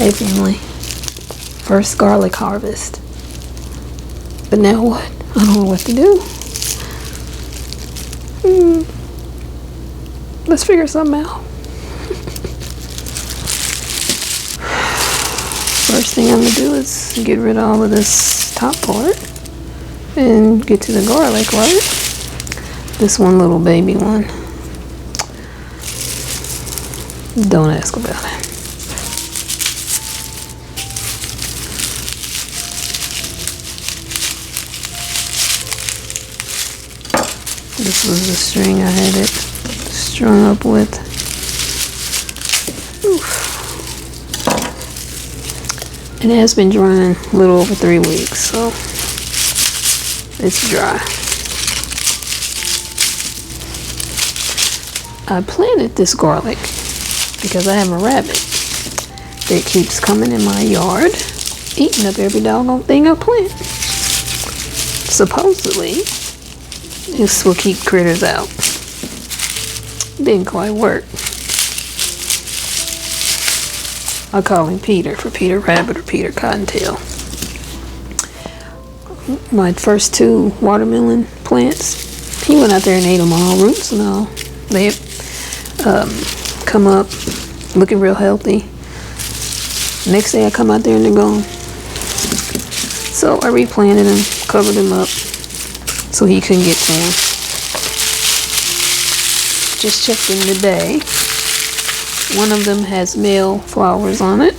Hey family, first garlic harvest. But now what? I don't know what to do. Let's figure something out. First thing I'm gonna do is get rid of all of this top part and get to the garlic, right? This one little baby one. Don't ask about it. This was the string I had it strung up with. Oof. It has been drying a little over 3 weeks, so it's dry. I planted this garlic because I have a rabbit that keeps coming in my yard, eating up every doggone thing I plant. Supposedly, this will keep critters out. Didn't quite work. I call him Peter for Peter Rabbit or Peter Cottontail. My first 2 watermelon plants, he went out there and ate them all, roots and all. They come up looking real healthy. Next day I come out there and they're gone. So I replanted them, covered them up so he couldn't get to them. Just checked in today. One of them has male flowers on it.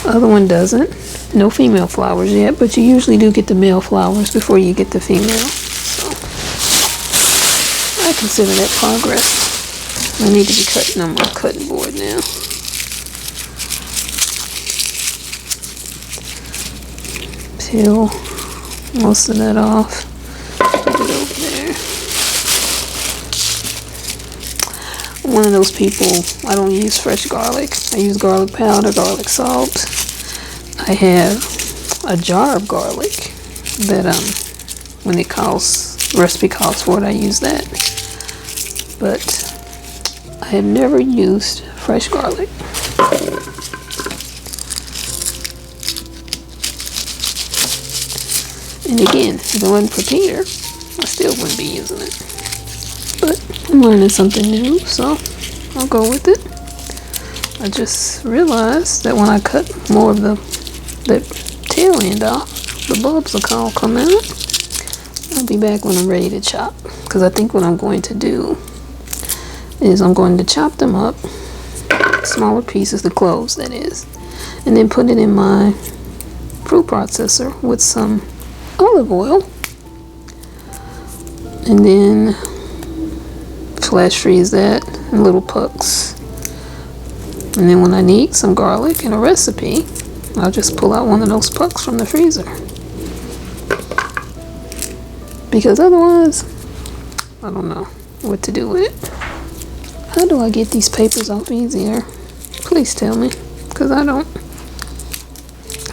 The other one doesn't. No female flowers yet, but you usually do get the male flowers before you get the female. So I consider that progress. I need to be cutting on my cutting board now. Peel most of that off. Put it over there. I'm one of those people, I don't use fresh garlic. I use garlic powder, garlic salt. I have a jar of garlic that when it calls, recipe calls for it, I use that. But I have never used fresh garlic. And again, if it wasn't for Peter, I still wouldn't be using it. But I'm learning something new, so I'll go with it. I just realized that when I cut more of the tail end off, the bulbs will all come out. I'll be back when I'm ready to chop. Because I think what I'm going to do is I'm going to chop them up, smaller pieces, the cloves that is, and then put it in my fruit processor with some olive oil, and then flash freeze that in little pucks. And then when I need some garlic in a recipe, I'll just pull out one of those pucks from the freezer. Because otherwise, I don't know what to do with it. How do I get these papers off easier? Please tell me, because I don't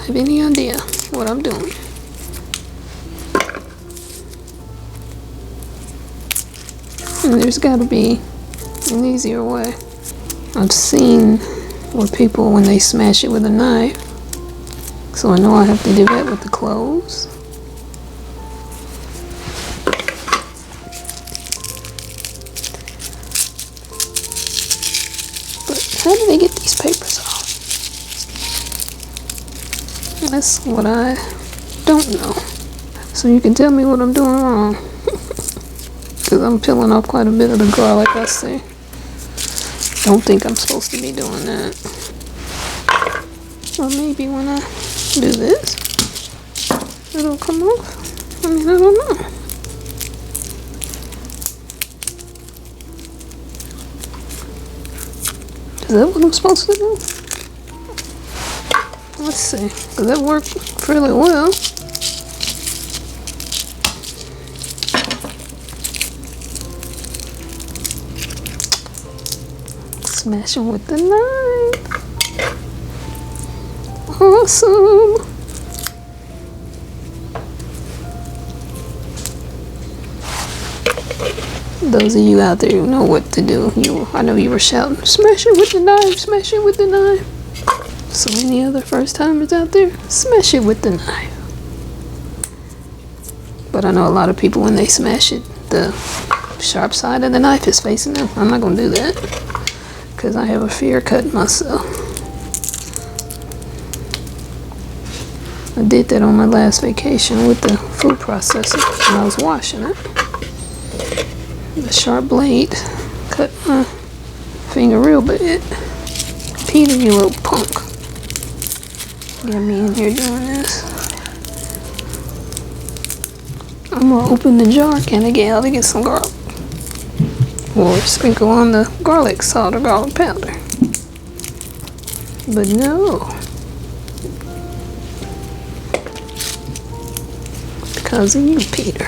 have any idea what I'm doing. And there's got to be an easier way. I've seen where people, when they smash it with a knife, so I know I have to do that with the cloves. But how do they get these papers off? That's what I don't know. So you can tell me what I'm doing wrong. Because I'm peeling off quite a bit of the garlic, I see. Don't think I'm supposed to be doing that. Or maybe when I do this, it'll come off. I mean, I don't know. Is that what I'm supposed to do? Let's see. Because that worked fairly well. Smash them with the knife. Awesome. Those of you out there who know what to do, I know you were shouting, smash it with the knife, smash it with the knife. So any other first timers out there, smash it with the knife. But I know a lot of people, when they smash it, the sharp side of the knife is facing them. I'm not gonna do that because I have a fear of cutting myself. I did that on my last vacation with the food processor when I was washing it. The sharp blade cut my finger real bad. Peter, you little punk. Got me in here doing this. I'm gonna open the jar can again to get some garlic. Or sprinkle on the garlic salt or garlic powder. But no. Because of you, Peter.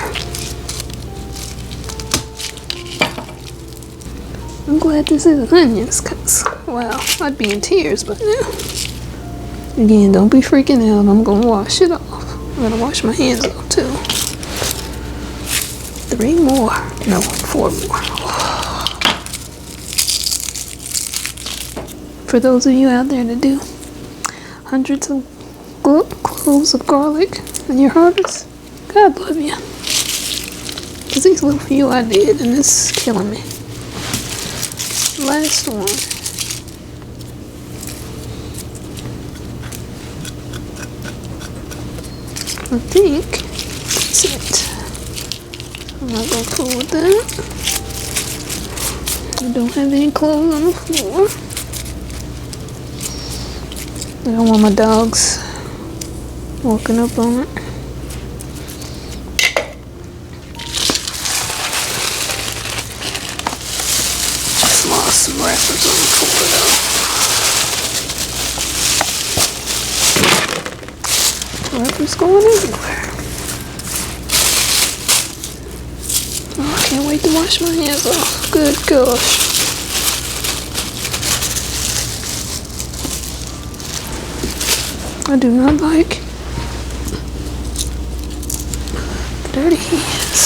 I'm glad this isn't onions, because, wow, I'd be in tears by now. Again, don't be freaking out. I'm going to wash it off. I'm going to wash my hands off, too. 3 more. No, 4 more. For those of you out there that do hundreds of cloves of garlic in your harvest, God love you. Because these little few I did, and it's killing me. Last one. I think that's it. I'm not going to fool with that. I don't have any clothes on the floor. I don't want my dogs walking up on it. Just lost some wrappers on the floor though. Wrappers going everywhere. Oh, I can't wait to wash my hands off. Good gosh. I do not like dirty hands.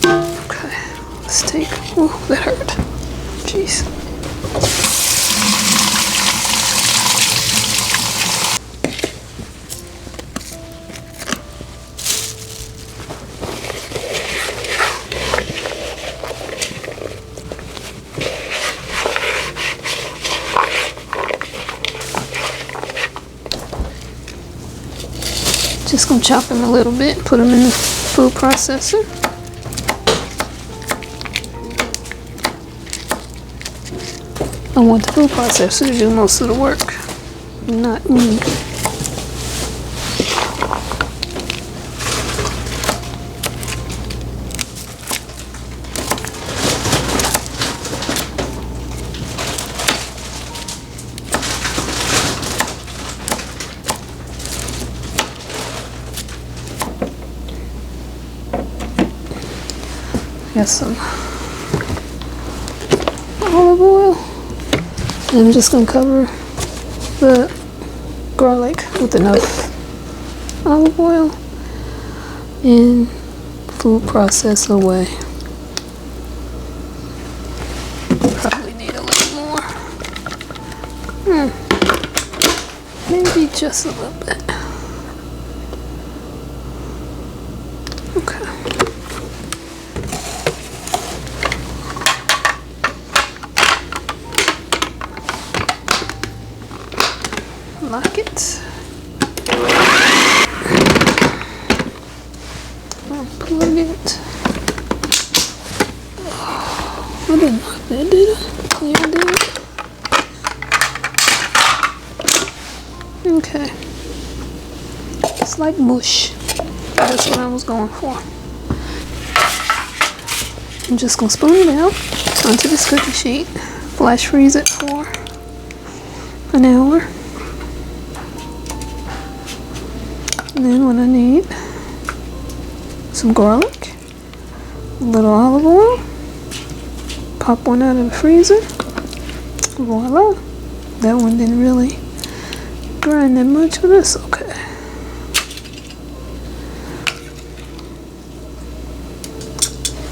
Okay, let's take, oh, that hurt. Jeez. Just gonna chop them a little bit, put them in the food processor. I want the food processor to do most of the work, not me. Got some olive oil. And I'm just going to cover the garlic with enough olive oil and food processor away. Probably need a little more. Maybe just a little bit. Okay. Lock it. Unplug it. Oh, I didn't lock that, did I? Yeah, I did. Okay. It's like mush. That's what I was going for. I'm just gonna spoon it out onto this cookie sheet. Flash freeze it for an hour. And then what I need, some garlic, a little olive oil, pop one out of the freezer, voila. That one didn't really grind that much, but that's okay.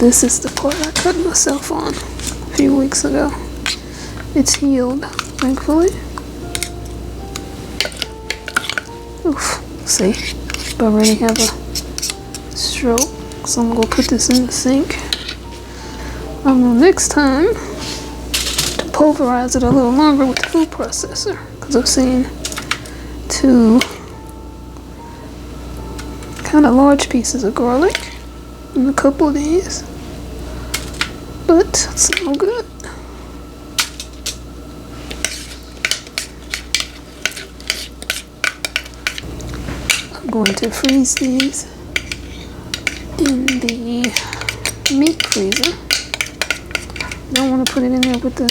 This is the part I cut myself on a few weeks ago. it's healed, thankfully. Oof, see, I already have a stroke, so I'm gonna put this in the sink. I know next time to pulverize it a little longer with the food processor, because I've seen 2 kind of large pieces of garlic in a couple of these, but it's all good. I'm going to freeze these in the meat freezer. Don't want to put it in there with the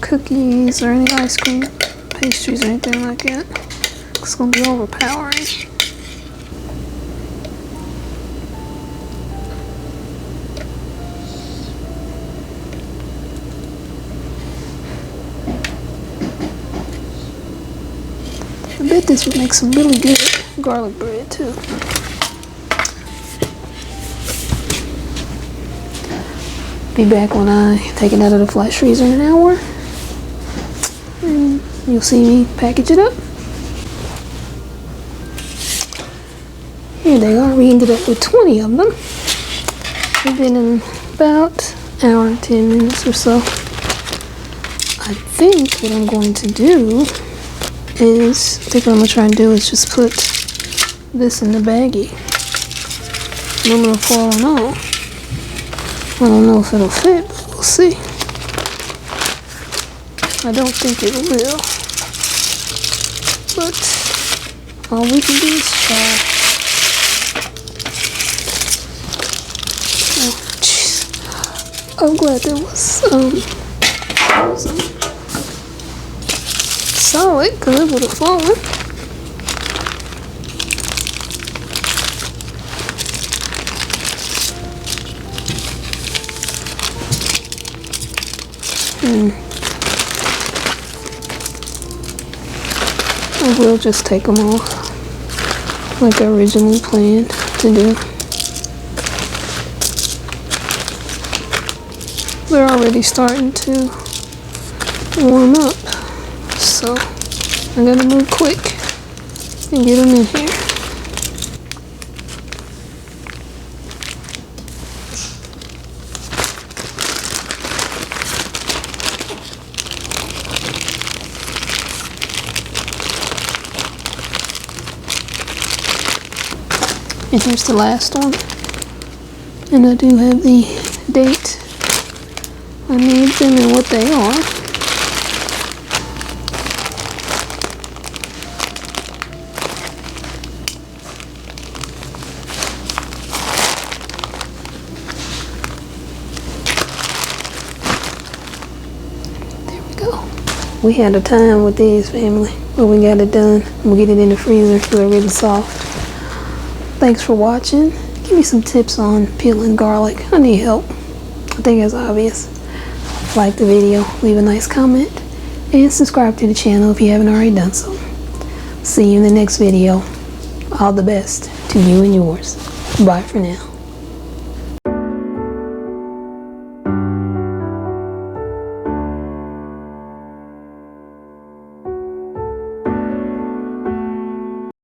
cookies or any ice cream pastries or anything like that. It's going to be overpowering. I bet this would make some really good garlic bread too. Be back when I take it out of the flash freezer in an hour, and you'll see me package it up. Here they are. We ended up with 20 of them. We've been in about an hour and 10 minutes or so. I think what I'm going to do is, I think what I'm going to try and do is just put this in the baggie. Aluminum foil and all. I don't know if it'll fit, but we'll see. I don't think it will. But all we can do is try. Oh, jeez. I'm glad there was some solid, because it would have fallen. I will just take them off like I originally planned to do. They're already starting to warm up, so I gotta move quick and get them in here. And here's the last one. And I do have the date I made them and what they are. There we go. We had a time with these, family, but we got it done. We'll get it in the freezer so they're really soft. Thanks for watching. Give me some tips on peeling garlic. I need help. I think it's obvious. Like the video, leave a nice comment, and subscribe to the channel if you haven't already done so. See you in the next video. All the best to you and yours. Bye for now.